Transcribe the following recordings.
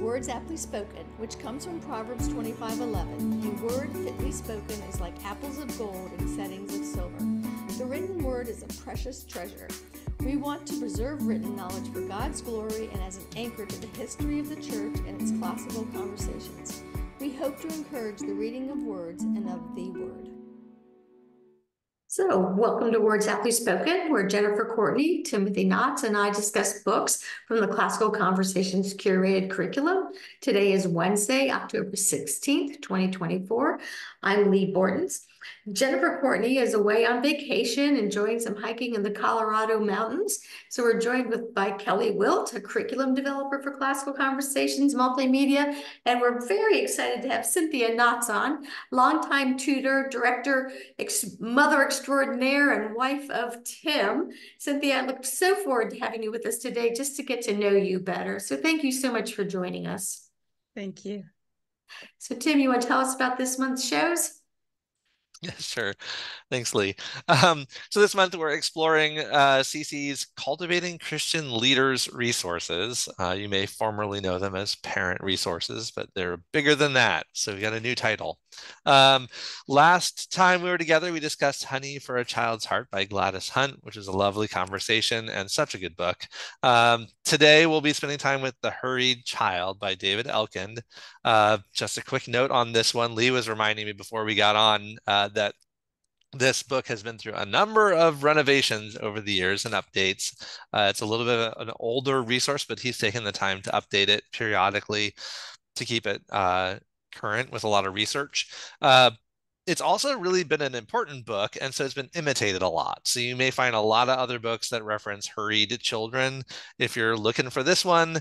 Words Aptly Spoken, which comes from Proverbs 25:11. A word fitly spoken is like apples of gold in settings of silver. The written word is a precious treasure. We want to preserve written knowledge for God's glory and as an anchor to the history of the church and its classical conversations. We hope to encourage the reading of words and of the word. So, welcome to Words Aptly Spoken, where Jennifer Courtney, Timothy Knotts, and I discuss books from the Classical Conversations curated curriculum. Today is Wednesday, October 16th, 2024. I'm Lee Bortons. Jennifer Courtney is away on vacation, enjoying some hiking in the Colorado mountains. So we're joined by Kelly Wilt, a curriculum developer for Classical Conversations Multimedia. And we're very excited to have Cynthia Knotts on, longtime tutor, director, mother extraordinaire, and wife of Tim. Cynthia, I look so forward to having you with us today just to get to know you better. So thank you so much for joining us. Thank you. So Tim, you want to tell us about this month's shows? Yeah, sure. Thanks, Lee. So this month we're exploring CC's Cultivating Christian Leaders Resources. You may formerly know them as Parent Resources, but they're bigger than that. So we got a new title. Last time we were together, we discussed Honey for a Child's Heart by Gladys Hunt, which is a lovely conversation and such a good book. Today we'll be spending time with The Hurried Child by David Elkind. Just a quick note on this one. Lee was reminding me before we got on that this book has been through a number of renovations over the years and updates. It's a little bit of an older resource, but he's taken the time to update it periodically to keep it current with a lot of research. It's also really been an important book, and so it's been imitated a lot. So you may find a lot of other books that reference hurried children. If you're looking for this one,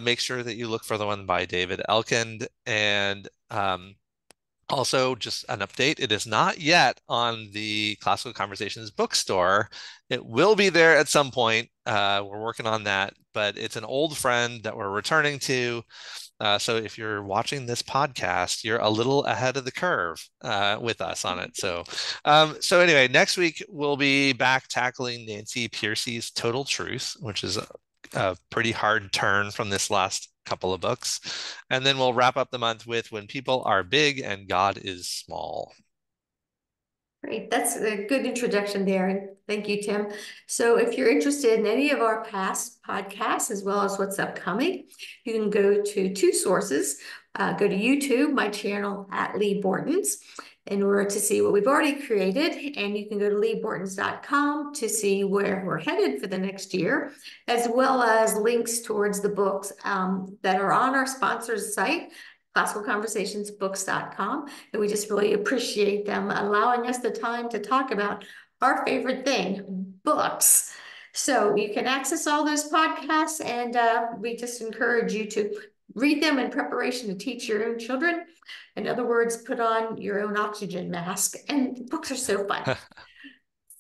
make sure that you look for the one by David Elkind. And also, just an update, it is not yet on the Classical Conversations bookstore. It will be there at some point. We're working on that, but it's an old friend that we're returning to. So if you're watching this podcast, you're a little ahead of the curve with us on it. So anyway, next week we'll be back tackling Nancy Pearcey's Total Truth, which is a pretty hard turn from this last couple of books. And then we'll wrap up the month with When People Are Big and God is Small. Great. That's a good introduction there. And thank you, Tim. So if you're interested in any of our past podcasts, as well as what's upcoming, you can go to two sources. Go to YouTube, my channel at Lee Bortons, in order to see what we've already created. And you can go to leebortons.com to see where we're headed for the next year, as well as links towards the books that are on our sponsor's site, classicalconversationsbooks.com, and we just really appreciate them allowing us the time to talk about our favorite thing, books. So you can access all those podcasts, and we just encourage you to read them in preparation to teach your own children. In other words, put on your own oxygen mask, and books are so fun.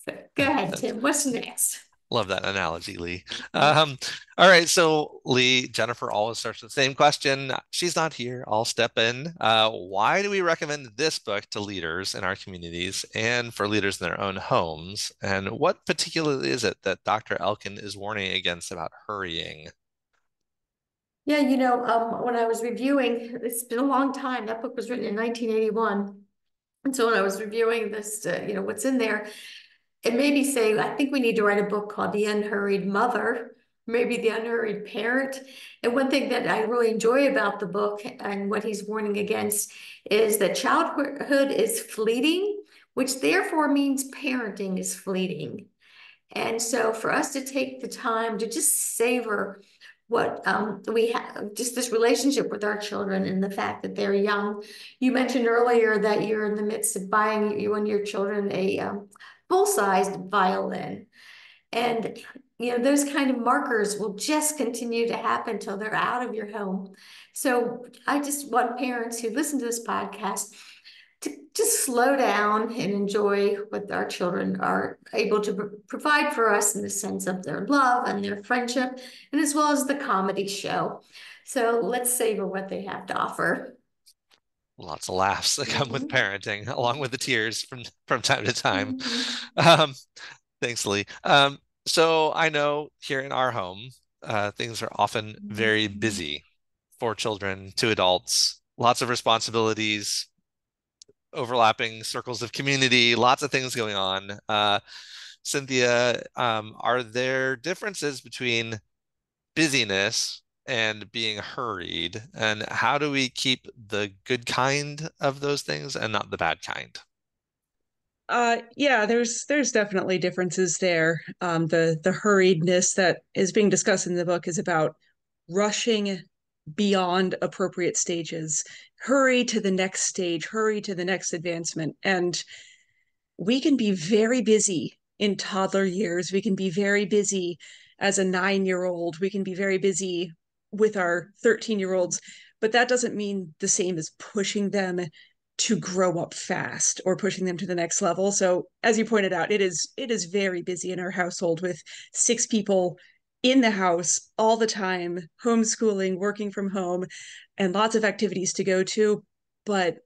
So, go ahead, Tim. What's next? Love that analogy, Lee. All right, so Lee, Jennifer always starts with the same question. She's not here. I'll step in. Why do we recommend this book to leaders in our communities and for leaders in their own homes? And what particularly is it that Dr. Elkind is warning against about hurrying? Yeah, when I was reviewing, it's been a long time. That book was written in 1981. And so when I was reviewing this, what's in there, it made me say, I think we need to write a book called The Unhurried Mother, maybe The Unhurried Parent. And one thing that I really enjoy about the book and what he's warning against is that childhood is fleeting, which therefore means parenting is fleeting. And so for us to take the time to just savor what we have, just this relationship with our children and the fact that they're young. You mentioned earlier that you're in the midst of buying you and your children a full-sized violin. And, those kind of markers will just continue to happen till they're out of your home. So I just want parents who listen to this podcast to just slow down and enjoy what our children are able to provide for us in the sense of their love and their friendship, and as well as the comedy show. So let's savor what they have to offer. Lots of laughs that come with parenting, along with the tears from time to time. Thanks, Lee. So I know here in our home, things are often very busy. 4 children, 2 adults, lots of responsibilities, overlapping circles of community, lots of things going on. Cynthia, are there differences between busyness and being hurried? And how do we keep the good kind of those things and not the bad kind? Yeah, there's definitely differences there. The hurriedness that is being discussed in the book is about rushing beyond appropriate stages, hurry to the next stage, hurry to the next advancement. And we can be very busy in toddler years. We can be very busy as a 9-year-old. We can be very busy with our 13-year-olds, but that doesn't mean the same as pushing them to grow up fast or pushing them to the next level. So as you pointed out, it is very busy in our household with 6 people in the house all the time, homeschooling, working from home, and lots of activities to go to. But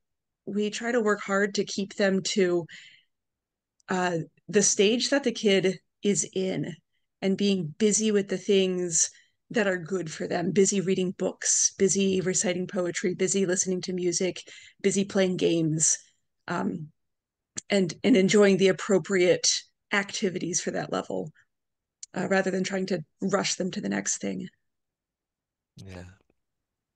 we try to work hard to keep them to uh, the stage that the kid is in and being busy with the things that are good for them, busy reading books, busy reciting poetry, busy listening to music, busy playing games, and enjoying the appropriate activities for that level, rather than trying to rush them to the next thing. Yeah,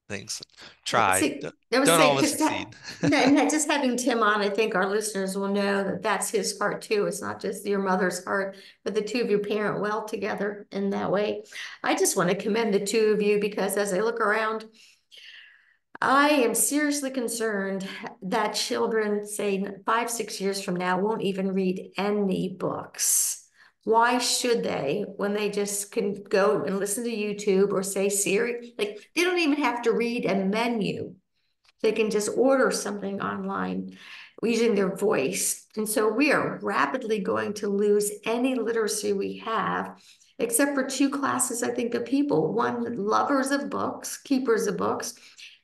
thanks. Yeah, Try. see, I would Don't say always just succeed. just having Tim on, I think our listeners will know that that's his heart too. It's not just your mother's heart, but the two of you parent well together in that way. I just want to commend the two of you because as I look around, I am seriously concerned that children, say 5, 6 years from now, won't even read any books. Why should they when they just can go and listen to YouTube or say Siri? Like they don't even have to read a menu. They can just order something online using their voice. And so we are rapidly going to lose any literacy we have, except for 2 classes, I think, of people. One, lovers of books, keepers of books,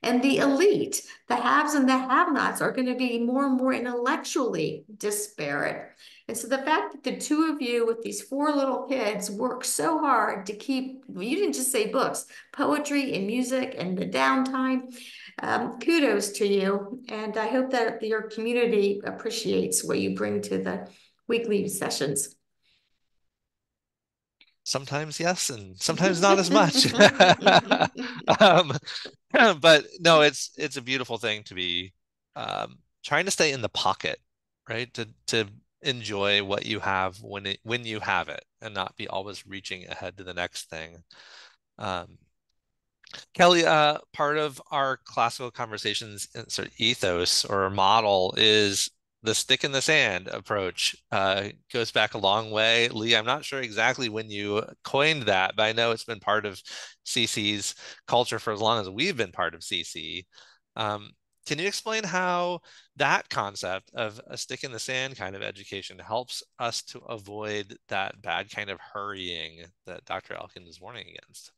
and the elite. The haves and the have-nots are going to be more and more intellectually disparate. And so the fact that the two of you with these 4 little kids work so hard to keep, you didn't just say books, poetry and music and the downtime, kudos to you. And I hope that your community appreciates what you bring to the weekly sessions. Sometimes yes, and sometimes not as much. Um, but no, it's a beautiful thing to be trying to stay in the pocket, right? To enjoy what you have when you have it, and not be always reaching ahead to the next thing. Um, Kelly, part of our classical conversations sort of ethos or model is the stick in the sand approach. Goes back a long way. Lee, I'm not sure exactly when you coined that, but I know it's been part of CC's culture for as long as we've been part of CC. Can you explain how that concept of a stick in the sand kind of education helps us to avoid that bad kind of hurrying that Dr. Elkin is warning against?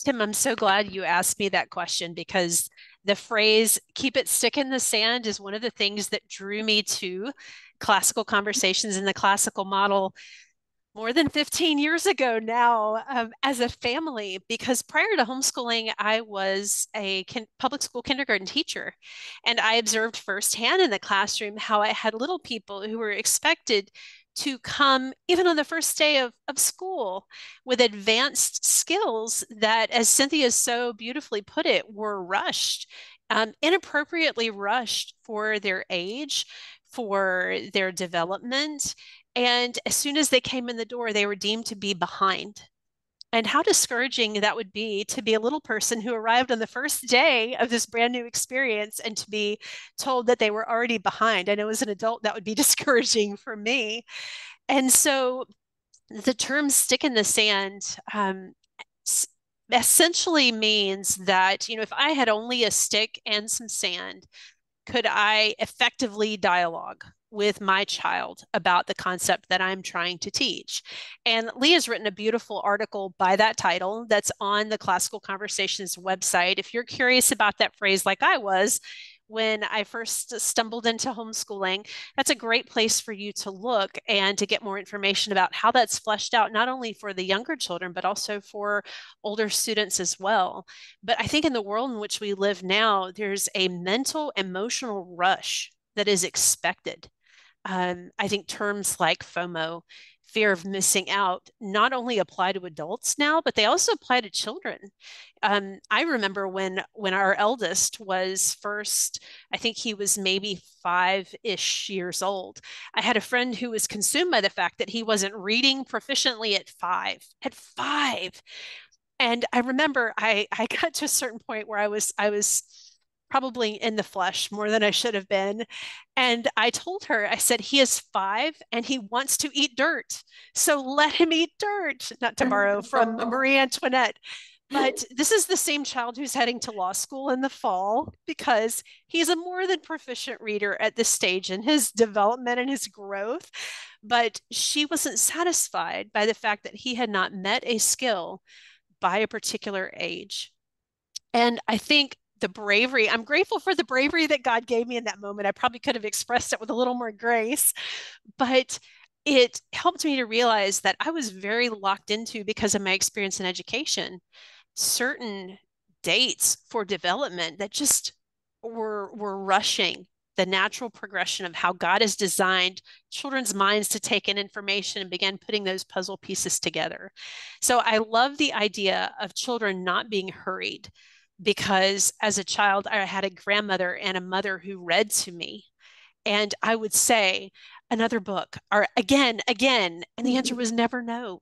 Tim, I'm so glad you asked me that question because the phrase keep it stick in the sand is one of the things that drew me to classical conversations in the classical model more than 15 years ago now, as a family, because prior to homeschooling, I was a public school kindergarten teacher. And I observed firsthand in the classroom how I had little people who were expected to come even on the first day of school with advanced skills that, as Cynthia so beautifully put it, were rushed, inappropriately rushed for their age, for their development. And as soon as they came in the door, they were deemed to be behind. And how discouraging that would be to be a little person who arrived on the first day of this brand new experience and to be told that they were already behind. I know as an adult, that would be discouraging for me. And so the term stick in the sand essentially means that, if I had only a stick and some sand, could I effectively dialogue with my child about the concept that I'm trying to teach? And Lee has written a beautiful article by that title that's on the Classical Conversations website. If you're curious about that phrase like I was, when I first stumbled into homeschooling, that's a great place for you to look and to get more information about how that's fleshed out, not only for the younger children, but also for older students as well. But I think in the world in which we live now, there's a mental, emotional rush that is expected. I think terms like FOMO, fear of missing out, not only apply to adults now, but they also apply to children. I remember when our eldest was first, I think he was maybe 5-ish years old. I had a friend who was consumed by the fact that he wasn't reading proficiently at 5. At 5. And I remember I got to a certain point where I was probably in the flesh more than I should have been. And I told her, I said, he is 5 and he wants to eat dirt. So let him eat dirt, not to borrow from Marie Antoinette. But this is the same child who's heading to law school in the fall because he's a more than proficient reader at this stage in his development and his growth. But she wasn't satisfied by the fact that he had not met a skill by a particular age. And I think the bravery, I'm grateful for the bravery that God gave me in that moment. I probably could have expressed it with a little more grace, but it helped me to realize that I was very locked into, because of my experience in education, certain dates for development that just were rushing the natural progression of how God has designed children's minds to take in information and begin putting those puzzle pieces together. So I love the idea of children not being hurried, because as a child, I had a grandmother and a mother who read to me. And I would say, another book, or again, and the answer was never no.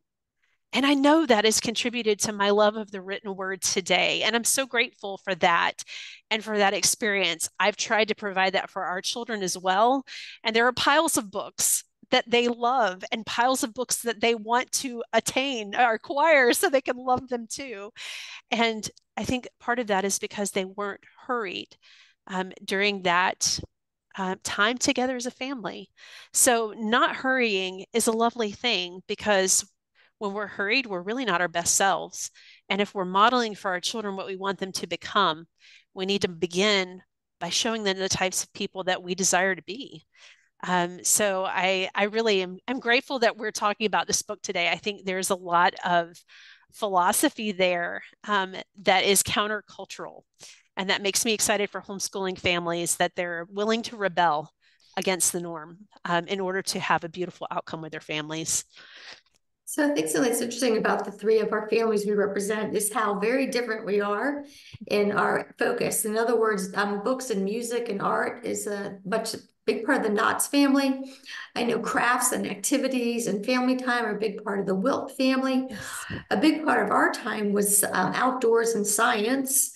And I know that has contributed to my love of the written word today. And I'm so grateful for that and for that experience. I've tried to provide that for our children as well. And there are piles of books that they love and piles of books that they want to attain or acquire so they can love them too. And I think part of that is because they weren't hurried during that time together as a family. So not hurrying is a lovely thing, because when we're hurried, we're really not our best selves. And if we're modeling for our children what we want them to become, we need to begin by showing them the types of people that we desire to be. So I really am I'm grateful that we're talking about this book today. I think there's a lot of philosophy there that is countercultural. And that makes me excited for homeschooling families, that they're willing to rebel against the norm in order to have a beautiful outcome with their families. So I think something that's interesting about the three of our families we represent is how very different we are in our focus. In other words, books and music and art is a big part of the Knotts family. I know crafts and activities and family time are a big part of the Wilt family. Yes. A big part of our time was outdoors and science.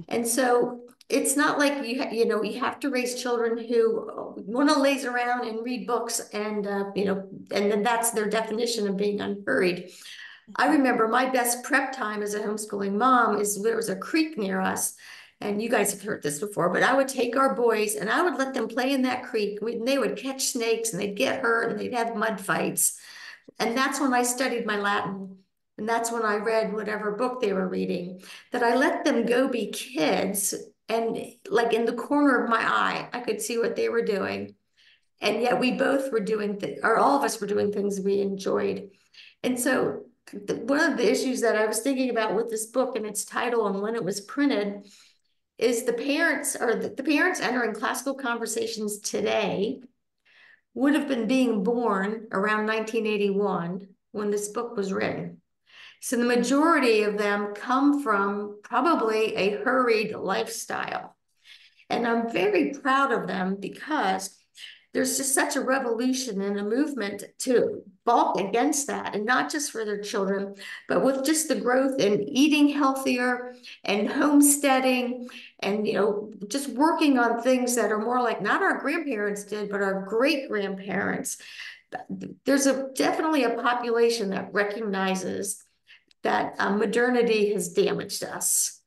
And so it's not like you have to raise children who want to laze around and read books and and then that's their definition of being unhurried. I remember my best prep time as a homeschooling mom is there was a creek near us, and you guys have heard this before, but I would take our boys and I would let them play in that creek. They would catch snakes and they'd get hurt and they'd have mud fights. And that's when I studied my Latin. And that's when I read whatever book they were reading, that I let them go be kids. And like in the corner of my eye, I could see what they were doing. And yet we both were doing, or all of us were doing things we enjoyed. And so one of the issues that I was thinking about with this book and its title and when it was printed is the parents entering classical conversations today would have been being born around 1981 when this book was written. So the majority of them come from probably a hurried lifestyle. And I'm very proud of them because there's just such a revolution and a movement to balk against that, and not just for their children, but with just the growth in eating healthier and homesteading and just working on things that are more like not our grandparents did, but our great grandparents. There's definitely a population that recognizes that modernity has damaged us.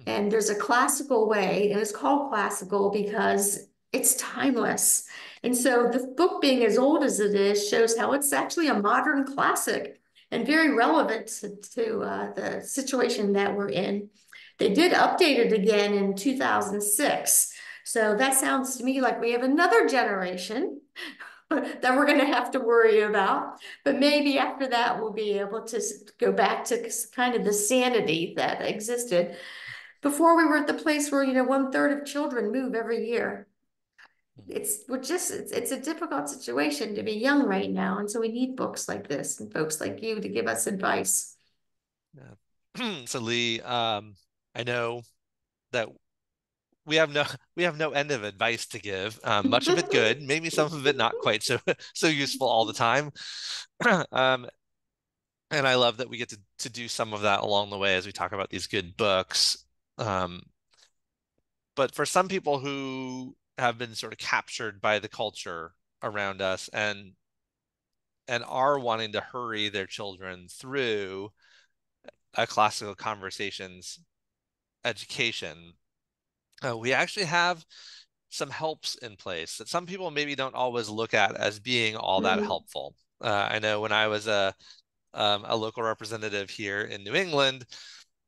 And there's a classical way, and it's called classical because it's timeless. And so the book, being as old as it is, shows how it's actually a modern classic and very relevant to the situation that we're in. They did update it again in 2006. So that sounds to me like we have another generation that we're going to have to worry about. But maybe after that, we'll be able to go back to kind of the sanity that existed before we were at the place where, 1/3 of children move every year. It's a difficult situation to be young right now. And so we need books like this and folks like you to give us advice. Yeah. So Lee, I know that we have no end of advice to give. Much of it good, maybe some of it not quite so useful all the time. And I love that we get to do some of that along the way as we talk about these good books. But for some people who have been sort of captured by the culture around us and are wanting to hurry their children through a classical conversations education, we actually have some helps in place that some people maybe don't always look at as being all that helpful. I know when I was a local representative here in New England,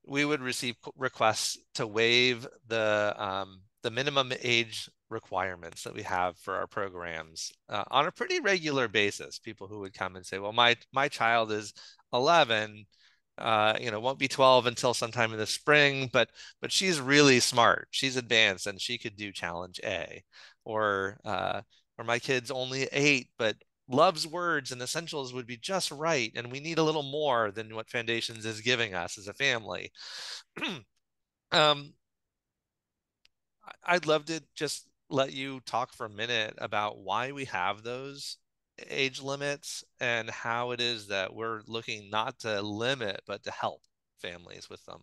we would receive requests to waive the minimum age requirements that we have for our programs on a pretty regular basis. People who would come and say, well, my child is 11, won't be 12 until sometime in the spring, but she's really smart. She's advanced and she could do challenge A. Or my kid's only 8, but loves words and essentials would be just right. And we need a little more than what Foundations is giving us as a family. I'd love to just let you talk for a minute about why we have those age limits and how it is that we're looking not to limit, but to help families with them.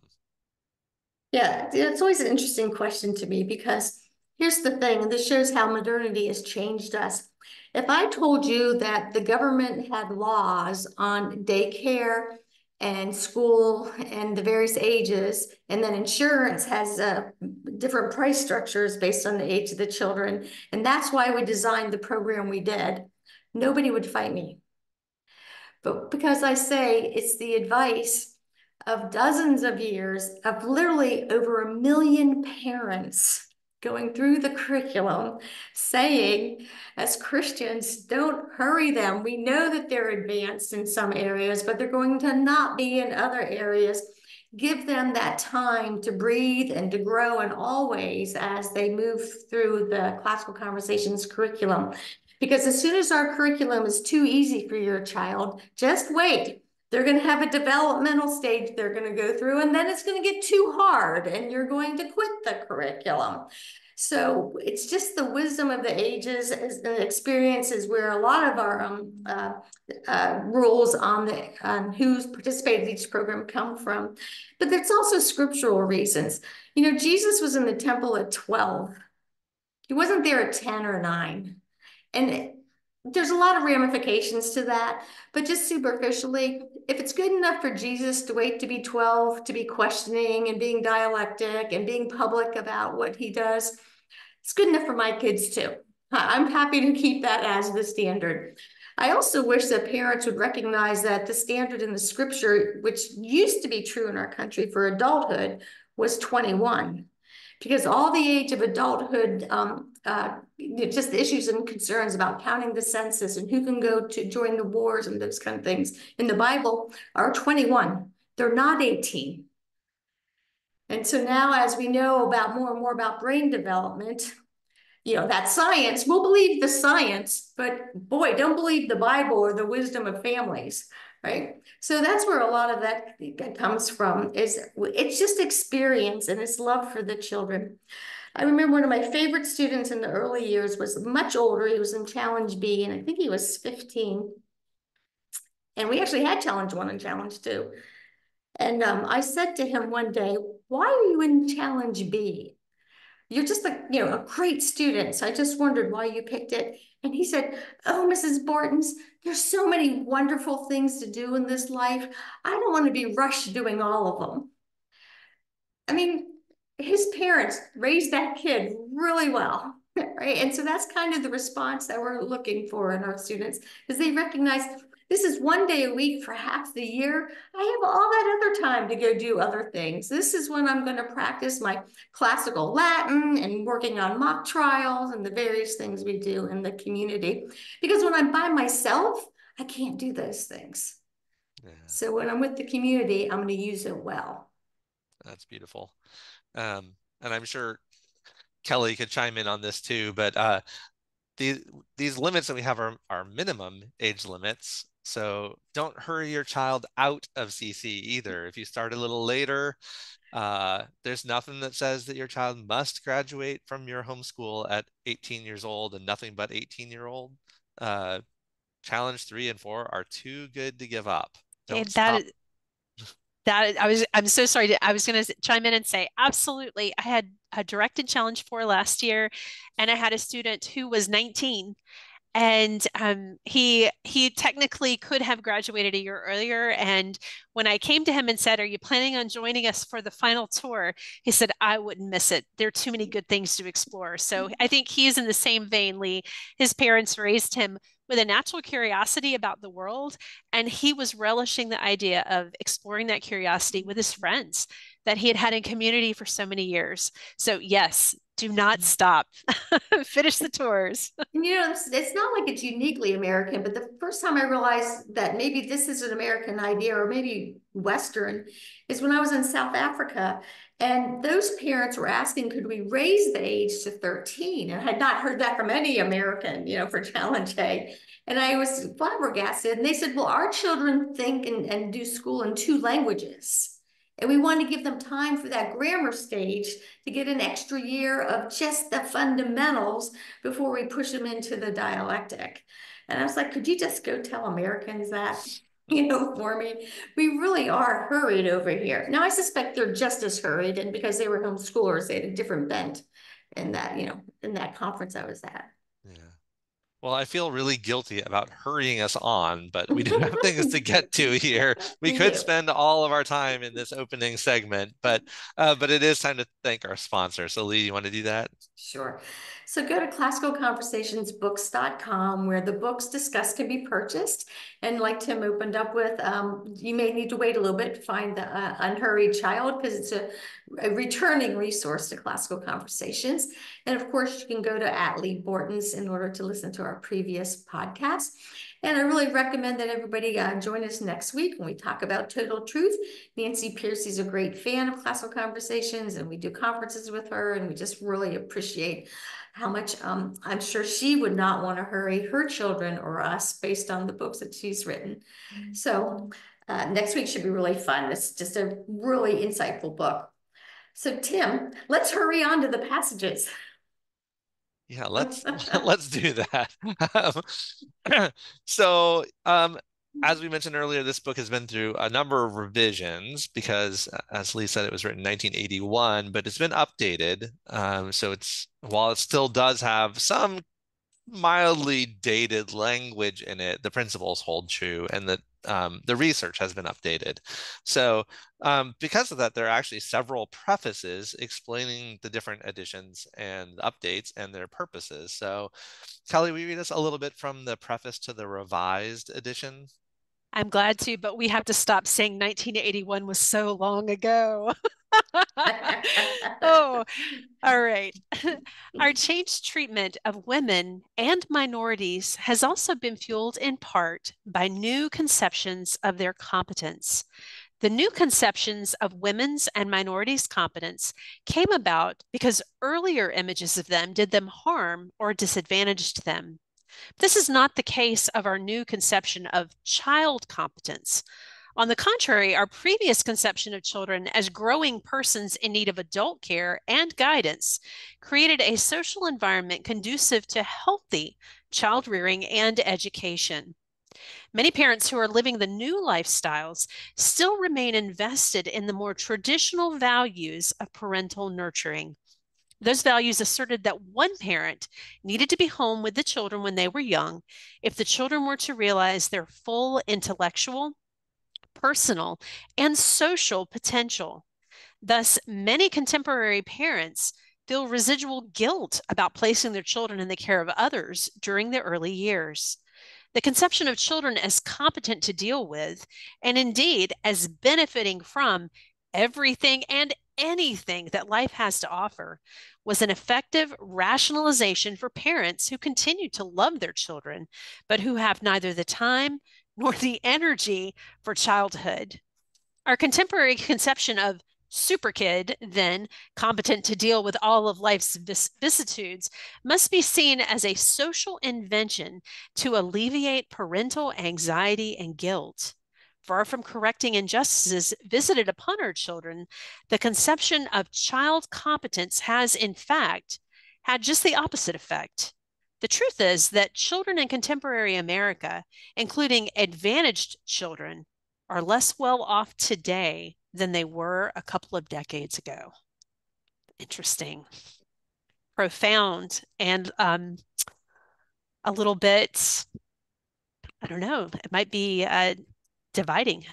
Yeah, it's always an interesting question to me because here's the thing, and this shows how modernity has changed us. If I told you that the government had laws on daycare and school and the various ages, and then insurance has different price structures based on the age of the children, and that's why we designed the program we did, nobody would fight me. But because I say it's the advice of dozens of years of literally over 1 million parents going through the curriculum saying, as Christians, don't hurry them. We know that they're advanced in some areas, but they're going to not be in other areas. Give them that time to breathe and to grow in all ways as they move through the classical conversations curriculum. Because as soon as our curriculum is too easy for your child, just wait. They're going to have a developmental stage they're going to go through, and then it's going to get too hard, and you're going to quit the curriculum. So it's just the wisdom of the ages and experiences where a lot of our rules on who's participated in each program come from. But there's also scriptural reasons. Jesus was in the temple at 12. He wasn't there at 10 or 9. And there's a lot of ramifications to that, but just superficially, if it's good enough for Jesus to wait to be 12, to be questioning and being dialectic and being public about what he does, it's good enough for my kids too. I'm happy to keep that as the standard. I also wish that parents would recognize that the standard in the scripture, which used to be true in our country for adulthood, was 21. Because all the age of adulthood, just the issues and concerns about counting the census and who can go to join the wars and those kind of things in the Bible are 21. They're not 18. And so now, as we know about more and more about brain development, that science, we'll believe the science, but boy, don't believe the Bible or the wisdom of families, right? So that's where a lot of that comes from, it's just experience and it's love for the children. I remember one of my favorite students in the early years was much older. He was in Challenge B, and I think he was 15. And we actually had Challenge 1 and Challenge 2. And I said to him one day, why are you in Challenge B? You're just a great student. So I just wondered why you picked it. And he said, oh, Mrs. Bortons, there's so many wonderful things to do in this life. I don't want to be rushed doing all of them. I mean, his parents raised that kid really well, right? And so that's kind of the response that we're looking for in our students, is they recognize This is 1 day a week for half the year. I have all that other time to go do other things. This is when I'm going to practice my classical Latin and working on mock trials and the various things we do in the community. Because when I'm by myself, I can't do those things. Yeah. So when I'm with the community, I'm going to use it well. That's beautiful. And I'm sure Kelly could chime in on this too, but these limits that we have are minimum age limits. So don't hurry your child out of CC either. If you start a little later, there's nothing that says that your child must graduate from your homeschool at 18 years old and nothing but 18-year-old. Challenge 3 and 4 are too good to give up. Don't stop. I'm so sorry. I was going to chime in and say, absolutely. I had a directed challenge 4 last year, and I had a student who was 19, and he technically could have graduated a year earlier. And when I came to him and said, "Are you planning on joining us for the final tour?" He said, "I wouldn't miss it. There are too many good things to explore." So I think he's in the same vein, Lee. His parents raised him with a natural curiosity about the world, and he was relishing the idea of exploring that curiosity with his friends that he had had in community for so many years. So yes, do not stop. Finish the tours. And it's not like it's uniquely American, but the first time I realized that maybe this is an American idea or maybe Western is when I was in South Africa. And those parents were asking, could we raise the age to 13? And I had not heard that from any American, for Challenge A. And I was flabbergasted. And they said, well, our children think and do school in 2 languages. And we want to give them time for that grammar stage to get an extra year of just the fundamentals before we push them into the dialectic. And I was like, could you just go tell Americans that, for me? We really are hurried over here. Now, I suspect they're just as hurried, and because they were homeschoolers, they had a different bent in that, in that conference I was at. Yeah. Well, I feel really guilty about hurrying us on, but we do have things to get to here. We could spend all of our time in this opening segment, but it is time to thank our sponsor. So Lee, you want to do that? Sure. So go to classicalconversationsbooks.com, where the books discussed can be purchased. And like Tim opened up with, you may need to wait a little bit to find the Unhurried Child, because it's a returning resource to Classical Conversations. And of course, you can go to Aptly Borton's in order to listen to our previous podcast. And I really recommend that everybody join us next week when we talk about Total Truth. Nancy Piercy's a great fan of Classical Conversations, and we do conferences with her, and we just really appreciate how much I'm sure she would not want to hurry her children or us based on the books that she's written. So next week should be really fun. It's just a really insightful book. So Tim, let's hurry on to the passages. Yeah, let's do that. So, as we mentioned earlier, this book has been through a number of revisions because, as Lee said, it was written in 1981, but it's been updated. So while it still does have some mildly dated language in it, the principles hold true, and the research has been updated. So because of that, there are actually several prefaces explaining the different editions and updates and their purposes. So Kelly, will you read us a little bit from the preface to the revised edition? I'm glad to, but we have to stop saying 1981 was so long ago. Oh, all right. Our changed treatment of women and minorities has also been fueled in part by new conceptions of their competence. The new conceptions of women's and minorities' competence came about because earlier images of them did them harm or disadvantaged them. This is not the case of our new conception of child competence. On the contrary, our previous conception of children as growing persons in need of adult care and guidance created a social environment conducive to healthy child rearing and education. Many parents who are living the new lifestyles still remain invested in the more traditional values of parental nurturing. Those values asserted that one parent needed to be home with the children when they were young if the children were to realize their full intellectual, personal, and social potential. Thus, many contemporary parents feel residual guilt about placing their children in the care of others during their early years. The conception of children as competent to deal with, and indeed as benefiting from everything and anything that life has to offer, was an effective rationalization for parents who continue to love their children, but who have neither the time nor the energy for childhood. Our contemporary conception of super kid, then competent to deal with all of life's vicissitudes, must be seen as a social invention to alleviate parental anxiety and guilt. Far from correcting injustices visited upon our children, the conception of child competence has, in fact, had just the opposite effect. The truth is that children in contemporary America, including advantaged children, are less well off today than they were a couple of decades ago. Interesting, profound, and a little bit, I don't know, it might be dividing.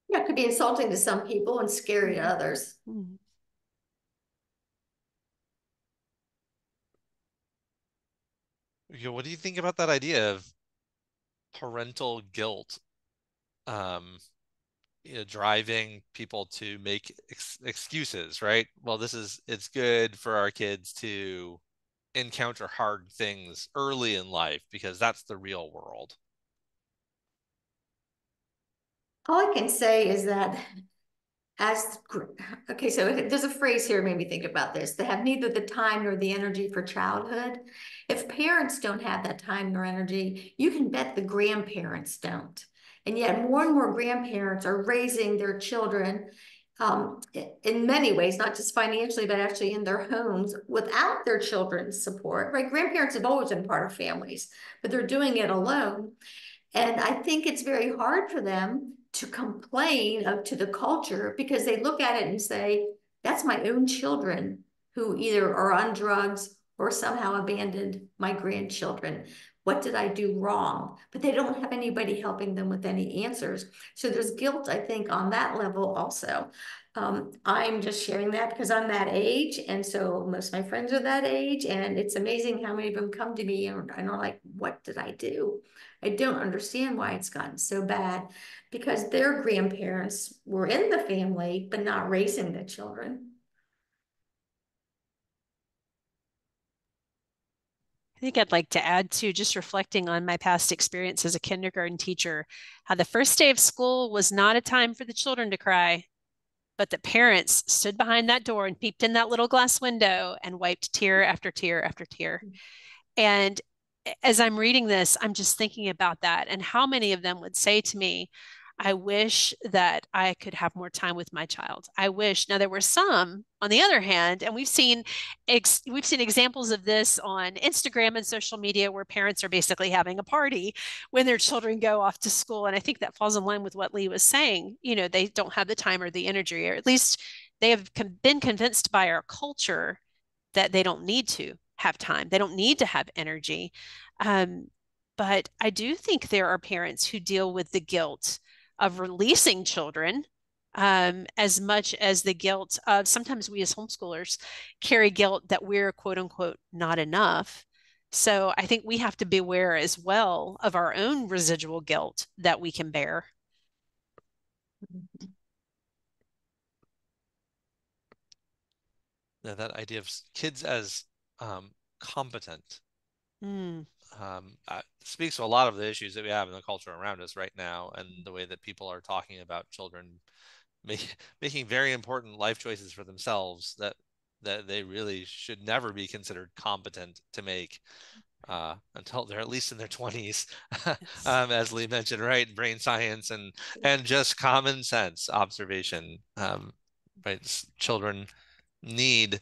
Yeah, it could be insulting to some people and scary to others. Mm. What do you think about that idea of parental guilt, driving people to make excuses, right? Well, it's good for our kids to encounter hard things early in life because that's the real world. All I can say is that okay, so there's a phrase here made me think about this. They have neither the time nor the energy for childhood. If parents don't have that time nor energy, you can bet the grandparents don't. And yet more and more grandparents are raising their children in many ways, not just financially, but actually in their homes without their children's support, right? Grandparents have always been part of families, but they're doing it alone. And I think it's very hard for them to complain to the culture because they look at it and say, that's my own children who either are on drugs or somehow abandoned my grandchildren. What did I do wrong? But they don't have anybody helping them with any answers. So there's guilt, I think, on that level also. I'm just sharing that because I'm that age. And so most of my friends are that age. And it's amazing how many of them come to me and are like, what did I do? I don't understand why it's gotten so bad because their grandparents were in the family, but not raising the children. I think I'd like to add to just reflecting on my past experience as a kindergarten teacher, how the first day of school was not a time for the children to cry, but the parents stood behind that door and peeped in that little glass window and wiped tear after tear after tear. And as I'm reading this, I'm just thinking about that and how many of them would say to me, I wish that I could have more time with my child. I wish. Now there were some, on the other hand, and we've seen examples of this on Instagram and social media where parents are basically having a party when their children go off to school. And I think that falls in line with what Lee was saying. They don't have the time or the energy, or at least they have been convinced by our culture that they don't need to have time. They don't need to have energy. But I do think there are parents who deal with the guilt of releasing children as much as the guilt of sometimes we as homeschoolers carry guilt that we're quote unquote not enough. So I think we have to be aware as well of our own residual guilt that we can bear. Yeah, that idea of kids as competent speaks to a lot of the issues that we have in the culture around us right now, and the way that people are talking about children making very important life choices for themselves that they really should never be considered competent to make until they're at least in their 20s. As Lee mentioned, right? Brain science and just common sense observation. Right? Children need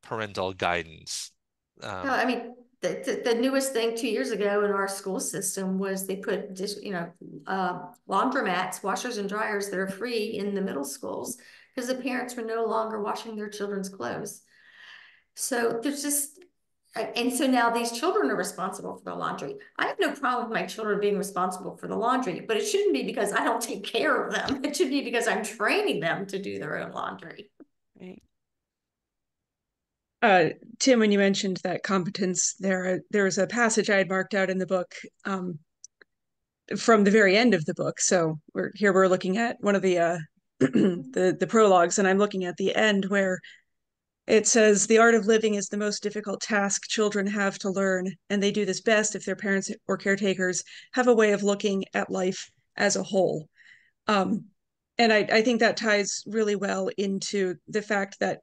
parental guidance. No, I mean, the newest thing 2 years ago in our school system was they put just, laundromats, washers and dryers that are free in the middle schools because the parents were no longer washing their children's clothes. So there's just, and so now these children are responsible for the laundry. I have no problem with my children being responsible for the laundry, but it shouldn't be because I don't take care of them. It should be because I'm training them to do their own laundry. Right. Tim, when you mentioned that competence, there was a passage I had marked out in the book from the very end of the book. So we're looking at one of the the prologues, and I'm looking at the end where it says, "The art of living is the most difficult task children have to learn, and they do this best if their parents or caretakers have a way of looking at life as a whole." And I think that ties really well into the fact that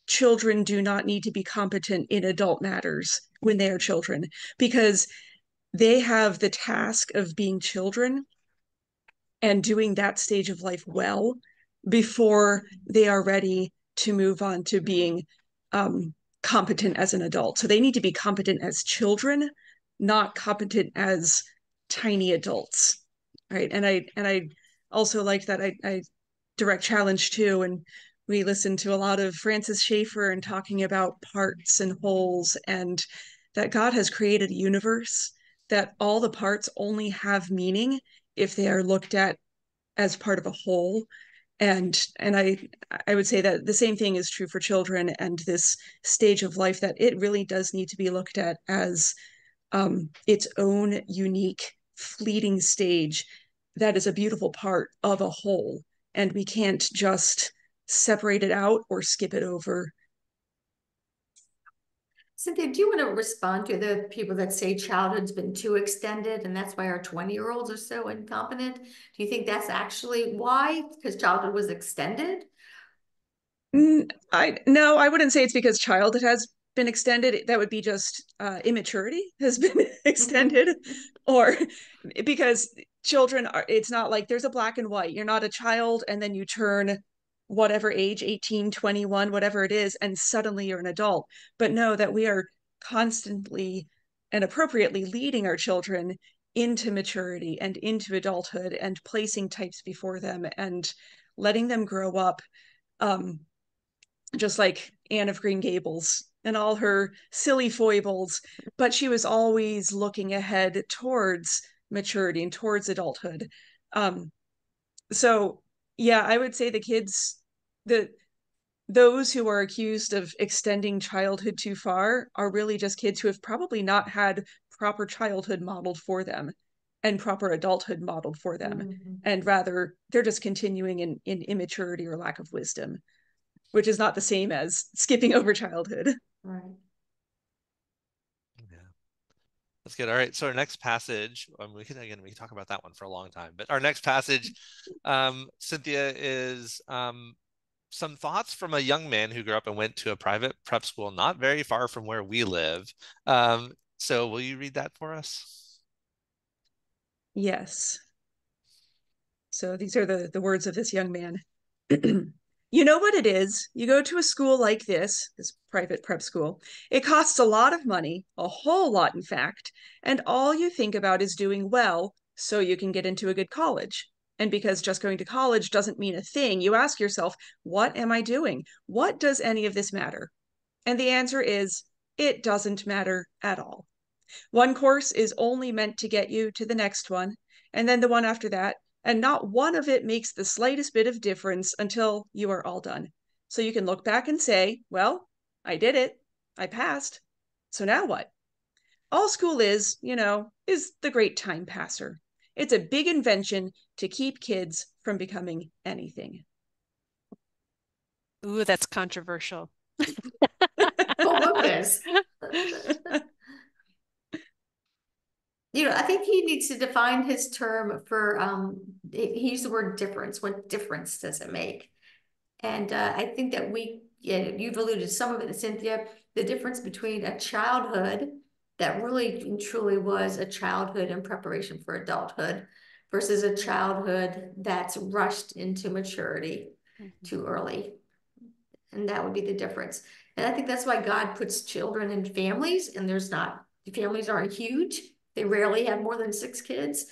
children do not need to be competent in adult matters when they are children, because they have the task of being children and doing that stage of life well before they are ready to move on to being competent as an adult. So they need to be competent as children, not competent as tiny adults, right? And I also like that I direct challenge too, and we listened to a lot of Francis Schaeffer and talking about parts and wholes, and that God has created a universe that all the parts only have meaning if they are looked at as part of a whole. And I would say that the same thing is true for children and this stage of life, that it really does need to be looked at as its own unique, fleeting stage that is a beautiful part of a whole. And we can't just separate it out or skip it over. Cynthia, do you want to respond to the people that say childhood's been too extended and that's why our 20-year-olds are so incompetent? Do you think that's actually why? Because childhood was extended? No, I wouldn't say it's because childhood has been extended. That would be just immaturity has been extended, or because children are, it's not like there's a black and white. You're not a child and then you turn whatever age, 18, 21, whatever it is, and suddenly you're an adult. But no, that we are constantly and appropriately leading our children into maturity and into adulthood and placing types before them and letting them grow up, just like Anne of Green Gables and all her silly foibles, but she was always looking ahead towards maturity and towards adulthood. So yeah, I would say the kids, those who are accused of extending childhood too far are really just kids who have probably not had proper childhood modeled for them and proper adulthood modeled for them. Mm-hmm. And rather, they're just continuing in immaturity or lack of wisdom, which is not the same as skipping over childhood. Right. Yeah. That's good. All right. So our next passage, we can talk about that one for a long time, but our next passage, Cynthia, is some thoughts from a young man who grew up and went to a private prep school not very far from where we live. So will you read that for us? Yes. So these are the words of this young man. You know what it is? You go to a school like this private prep school. It costs a lot of money, a whole lot, in fact, and all you think about is doing well so you can get into a good college. And because just going to college doesn't mean a thing, you ask yourself, what am I doing? What does any of this matter? And the answer is, it doesn't matter at all. One course is only meant to get you to the next one, and then the one after that, and not one of it makes the slightest bit of difference until you are all done. So you can look back and say, well, I did it. I passed. So now what? All school is the great time passer. It's a big invention to keep kids from becoming anything. Ooh, that's controversial. Oh, look this. I think he needs to define his term for, he used the word difference. What difference does it make? And I think that you've alluded to some of it, Cynthia, the difference between a childhood that really and truly was a childhood in preparation for adulthood versus a childhood that's rushed into maturity too early. And that would be the difference. And I think that's why God puts children in families, and families aren't huge. They rarely have more than 6 kids,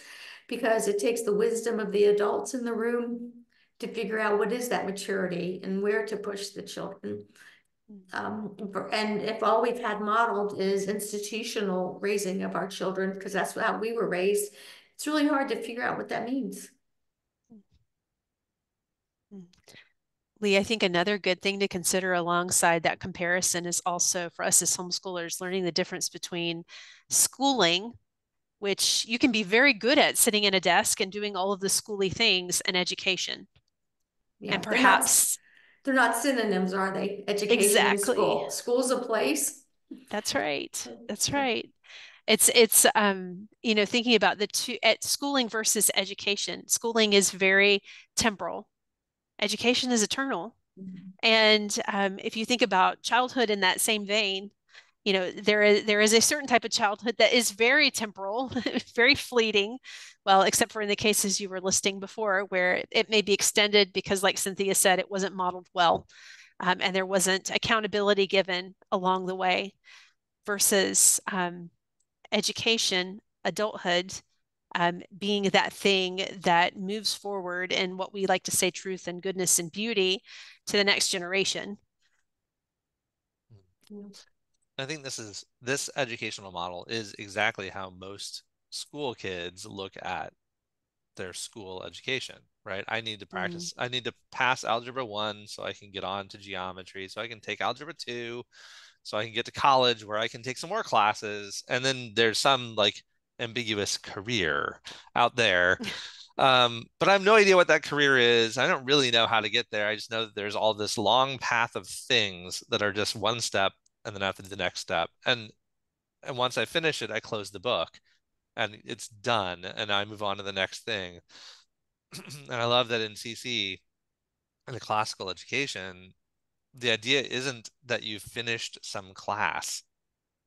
because it takes the wisdom of the adults in the room to figure out what is that maturity and where to push the children. And if all we've had modeled is institutional raising of our children, because that's how we were raised, it's really hard to figure out what that means. Lee, I think another good thing to consider alongside that comparison is also for us as homeschoolers, learning the difference between schooling, which you can be very good at sitting in a desk and doing all of the schooly things, and education. Yeah, And perhaps they're not synonyms, are they? Education and exactly. school. School's a place. That's right. That's right. It's you know, thinking about the two at schooling versus education. Schooling is very temporal. Education is eternal. And if you think about childhood in that same vein, you know, there is a certain type of childhood that is very temporal, very fleeting. Well, except for in the cases you were listing before, where it may be extended because, like Cynthia said, it wasn't modeled well, and there wasn't accountability given along the way. Versus education, adulthood, being that thing that moves forward in what we like to say truth and goodness and beauty to the next generation. I think this educational model is exactly how most school kids look at their school education, right? I need to practice, I need to pass algebra 1 so I can get on to geometry, so I can take algebra 2, so I can get to college where I can take some more classes, and then there's some like ambiguous career out there. But I have no idea what that career is. I don't really know how to get there. I just know that there's all this long path of things that are just one step and then after the next step. And once I finish it, I close the book and it's done and I move on to the next thing. And I love that in CC, in the classical education, the idea isn't that you've finished some class.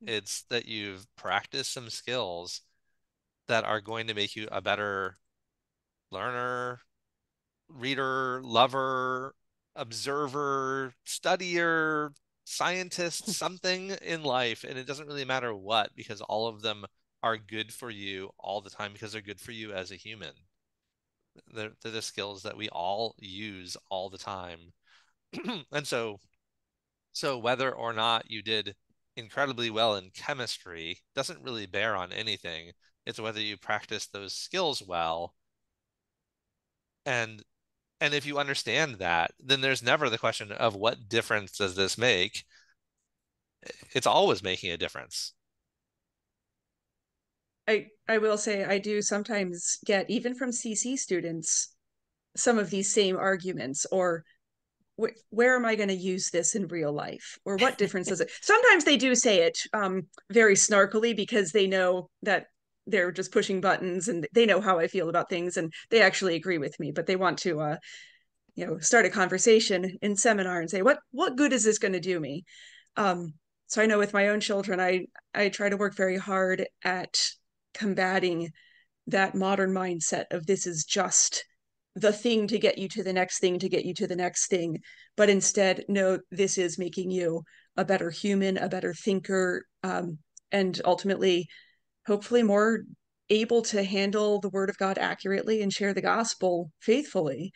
It's that you've practiced some skills that are going to make you a better learner, reader, lover, observer, studier, scientist, something in life. And it doesn't really matter what, because all of them are good for you all the time because they're good for you as a human. They're the skills that we all use all the time. And so whether or not you did incredibly well in chemistry doesn't really bear on anything. It's whether you practice those skills well. And if you understand that, then there's never the question of what difference does this make? It's always making a difference. I will say I do sometimes get, even from CC students, some of these same arguments, or where am I going to use this in real life? Or what difference does it? Sometimes they do say it very snarkily because they know that they're just pushing buttons and they know how I feel about things and they actually agree with me, but they want to start a conversation in seminar and say, what good is this going to do me? So I know with my own children, I try to work very hard at combating that modern mindset of this is just the thing to get you to the next thing, to get you to the next thing. But instead, no, this is making you a better human, a better thinker, and ultimately, hopefully more able to handle the word of God accurately and share the gospel faithfully.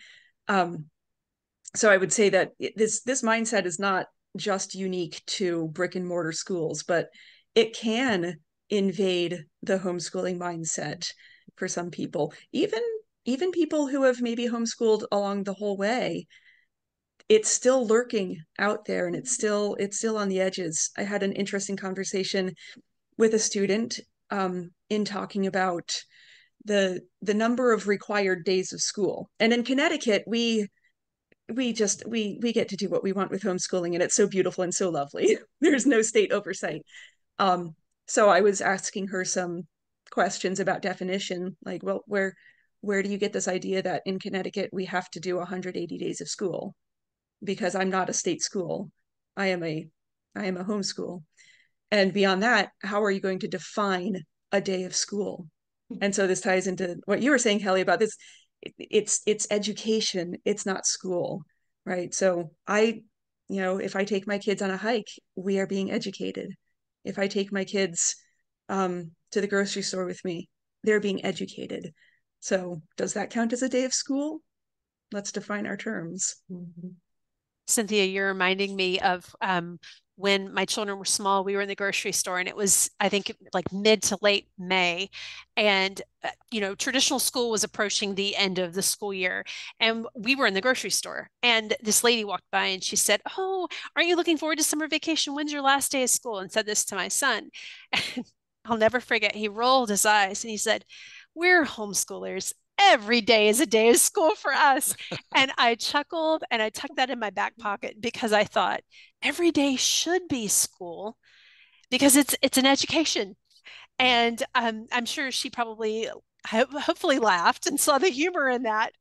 So I would say that this mindset is not just unique to brick and mortar schools, but it can invade the homeschooling mindset for some people. Even people who have maybe homeschooled along the whole way, it's still lurking out there and it's still on the edges. I had an interesting conversation with a student in talking about the number of required days of school. And in Connecticut, we get to do what we want with homeschooling, and it's so beautiful and so lovely. There's no state oversight. So I was asking her some questions about definition, like, well, where do you get this idea that in Connecticut we have to do 180 days of school? Because I'm not a state school. I am a homeschool. And beyond that, how are you going to define a day of school? And so this ties into what you were saying, Kelly, about this. It's education. It's not school, right? So if I take my kids on a hike, we are being educated. If I take my kids to the grocery store with me, they're being educated. So does that count as a day of school? Let's define our terms. Cynthia, you're reminding me of when my children were small, we were in the grocery store, and it was, I think, like mid to late May. And, traditional school was approaching the end of the school year. And we were in the grocery store. And this lady walked by and she said, "Oh, aren't you looking forward to summer vacation? When's your last day of school?" And said this to my son. And I'll never forget, he rolled his eyes and he said, "We're homeschoolers. Every day is a day of school for us." And I chuckled and I tucked that in my back pocket because I thought every day should be school because it's an education. And I'm sure she probably hopefully laughed and saw the humor in that.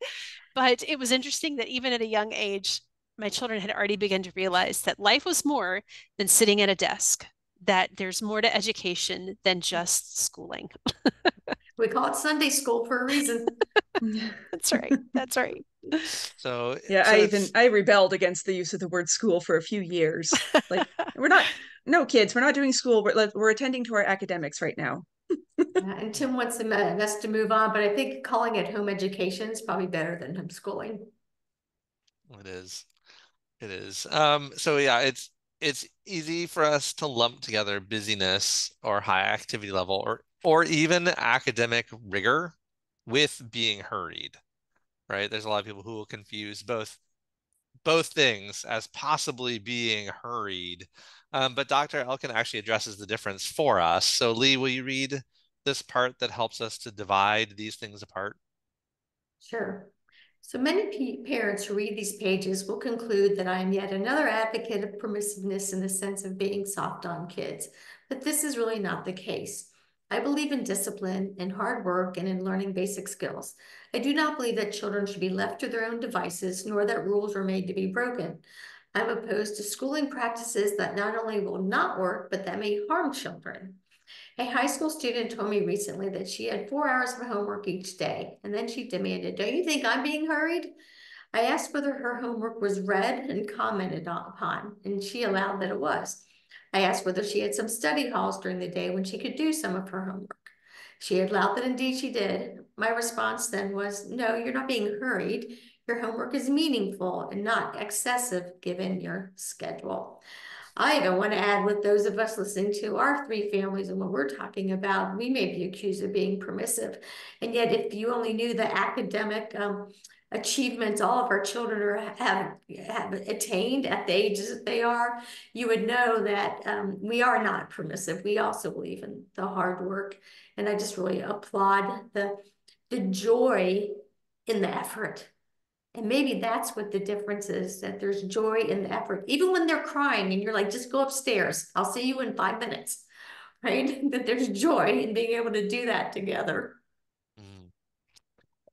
But it was interesting that even at a young age, my children had already begun to realize that life was more than sitting at a desk, that there's more to education than just schooling. We call it Sunday school for a reason. That's right. That's right. So Yeah, so I rebelled against the use of the word school for a few years. Like, no kids, we're not doing school. We're attending to our academics right now. And Tim wants us to move on, but I think calling it home education is probably better than homeschooling. It is. It is. So yeah, it's easy for us to lump together busyness or high activity level or even academic rigor with being hurried, right? There's a lot of people who will confuse both things as possibly being hurried. But Dr. Elkin actually addresses the difference for us. So Lee, will you read this part that helps us to divide these things apart? Sure. So many parents who read these pages will conclude that I am yet another advocate of permissiveness in the sense of being soft on kids, but this is really not the case. I believe in discipline, in hard work, and in learning basic skills. I do not believe that children should be left to their own devices, nor that rules are made to be broken. I'm opposed to schooling practices that not only will not work, but that may harm children. A high school student told me recently that she had 4 hours of homework each day, and then she demanded, "Don't you think I'm being hurried?" I asked whether her homework was read and commented upon, and she allowed that it was. I asked whether she had some study halls during the day when she could do some of her homework. She allowed that indeed she did. My response then was, "No, you're not being hurried. Your homework is meaningful and not excessive given your schedule." I even want to add, with those of us listening to our three families and what we're talking about, we may be accused of being permissive. And yet, if you only knew the academic achievements all of our children have attained at the ages that they are, you would know that we are not permissive. We also believe in the hard work. And I just really applaud the joy in the effort. And maybe that's what the difference is, that there's joy in the effort. Even when they're crying and you're like, "Just go upstairs. I'll see you in 5 minutes," right? That there's joy in being able to do that together. Mm.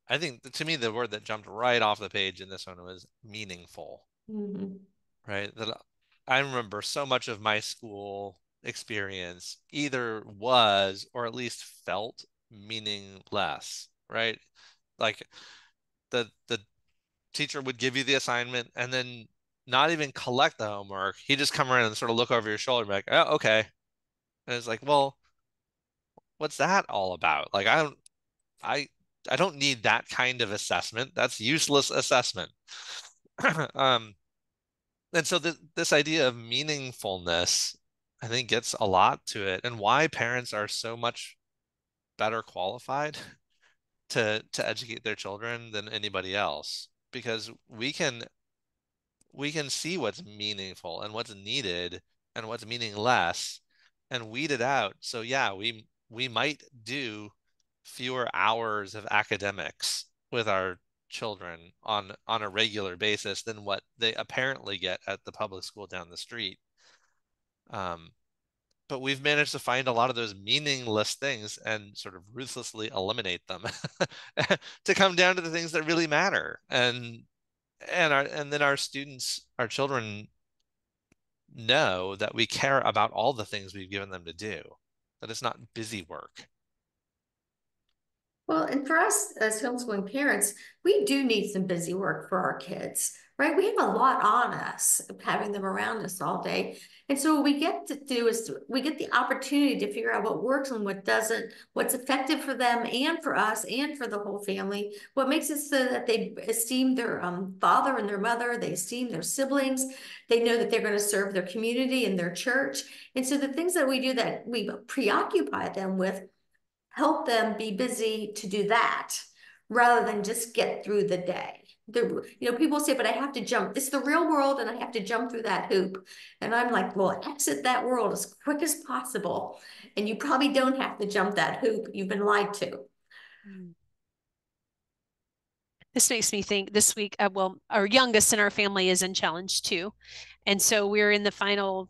I think to me, the word that jumped right off the page in this one was meaningful, right? That I remember so much of my school experience either was or at least felt meaningless, right? Like the teacher would give you the assignment and then not even collect the homework. He'd just come around and sort of look over your shoulder and be like, "Oh, okay." And it's like, well, what's that all about? Like, I I don't need that kind of assessment. That's useless assessment. um, and so this idea of meaningfulness, I think, gets a lot to it, and why parents are so much better qualified to educate their children than anybody else, because we can see what's meaningful and what's needed and what's meaningless and weed it out. So yeah, we might do fewer hours of academics with our children on a regular basis than what they apparently get at the public school down the street. Um, but we've managed to find a lot of those meaningless things and sort of ruthlessly eliminate them to come down to the things that really matter. And then our students, our children know that we care about all the things we've given them to do, that it's not busy work. Well, and for us as homeschooling parents, we do need some busy work for our kids, right? We have a lot on us having them around us all day. And so what we get to do is we get the opportunity to figure out what works and what doesn't, what's effective for them and for us and for the whole family, what makes it so that they esteem their father and their mother, they esteem their siblings, they know that they're going to serve their community and their church. And so the things that we do that we preoccupy them with help them be busy to do that rather than just get through the day. People say, but I have to jump. It's the real world and I have to jump through that hoop. And I'm like, well, exit that world as quick as possible. And you probably don't have to jump that hoop. You've been lied to. This makes me think this week, well, our youngest in our family is in challenge 2. And so we're in the final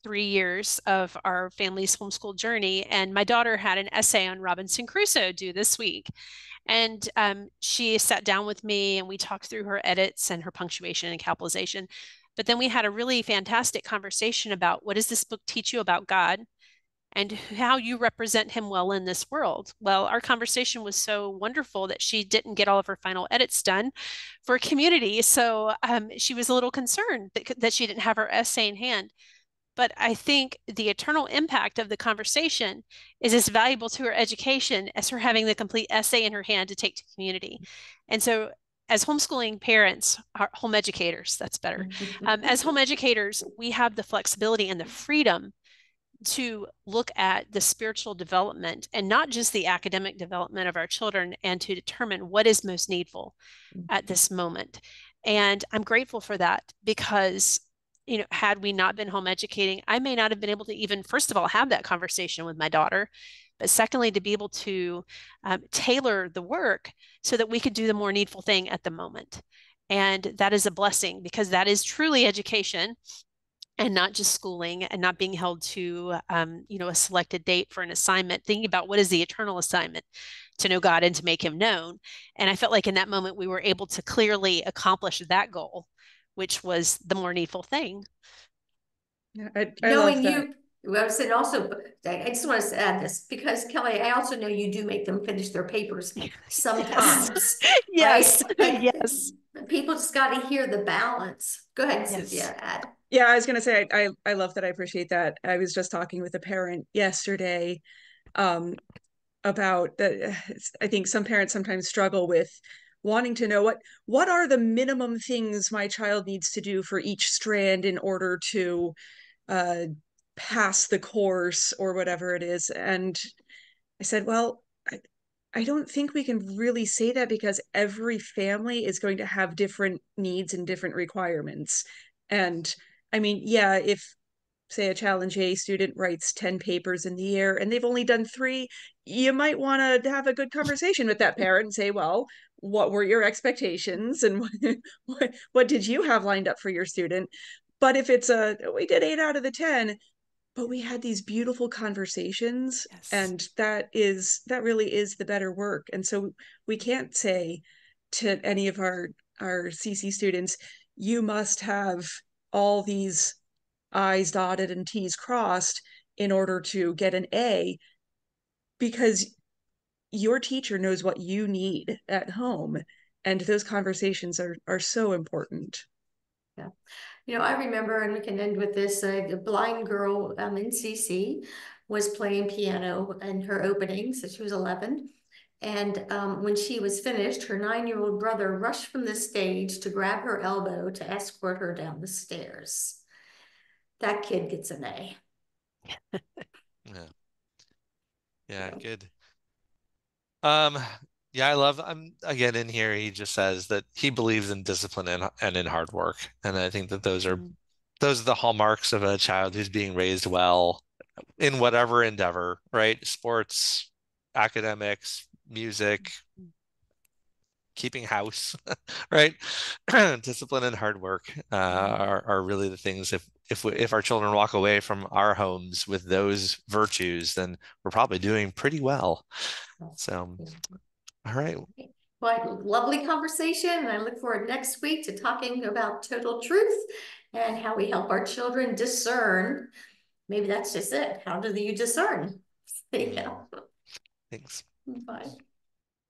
3 years of our family's homeschool journey. And my daughter had an essay on Robinson Crusoe due this week. And she sat down with me and we talked through her edits and her punctuation and capitalization. But then we had a really fantastic conversation about what does this book teach you about God and how you represent him well in this world. Well, our conversation was so wonderful that she didn't get all of her final edits done for community. So she was a little concerned that she didn't have her essay in hand. But I think the eternal impact of the conversation is as valuable to her education as her having the complete essay in her hand to take to community. And so as homeschooling parents, home educators, that's better. As home educators, we have the flexibility and the freedom to look at the spiritual development and not just the academic development of our children and to determine what is most needful at this moment. And I'm grateful for that because had we not been home educating, I may not have been able to even, first of all, have that conversation with my daughter, but secondly, to be able to tailor the work so that we could do the more needful thing at the moment. And that is a blessing because that is truly education and not just schooling and not being held to, a selected date for an assignment, thinking about what is the eternal assignment to know God and to make him known. And I felt like in that moment, we were able to clearly accomplish that goal, which was the more needful thing. Yeah, I love that. Well, I said also, I just want to add this because Kelly, I also know you do make them finish their papers sometimes. Yes. Right? Yes. People just got to hear the balance. Go ahead, Yes. Cynthia, add. Yeah, I was going to say, I love that. I appreciate that. I was just talking with a parent yesterday about that. I think some parents sometimes struggle with wanting to know what are the minimum things my child needs to do for each strand in order to pass the course or whatever it is. And I said, well, I don't think we can really say that because every family is going to have different needs and different requirements. And I mean, yeah, if say a challenge A student writes 10 papers in the year and they've only done 3, you might want to have a good conversation with that parent and say, well, what were your expectations and what did you have lined up for your student? But if it's we did 8 out of the 10, but we had these beautiful conversations. Yes. And that really is the better work. And so we can't say to any of our CC students, you must have all these I's dotted and T's crossed in order to get an A, because your teacher knows what you need at home. And those conversations are so important. Yeah. I remember, and we can end with this, a blind girl in CC was playing piano in her opening, so she was 11. And when she was finished, her 9-year-old brother rushed from the stage to grab her elbow to escort her down the stairs. That kid gets an A. Yeah, good. Yeah, I love, again in here, he just says that he believes in discipline and in hard work. And I think that those are the hallmarks of a child who's being raised well in whatever endeavor, right? Sports, academics, music, keeping house, right? Discipline and hard work are really the things. If our children walk away from our homes with those virtues, then we're probably doing pretty well. So, all right. Well, lovely conversation, and I look forward next week to talking about total truth and how we help our children discern. Maybe that's just it. How do you discern? Yeah. Thanks. Bye.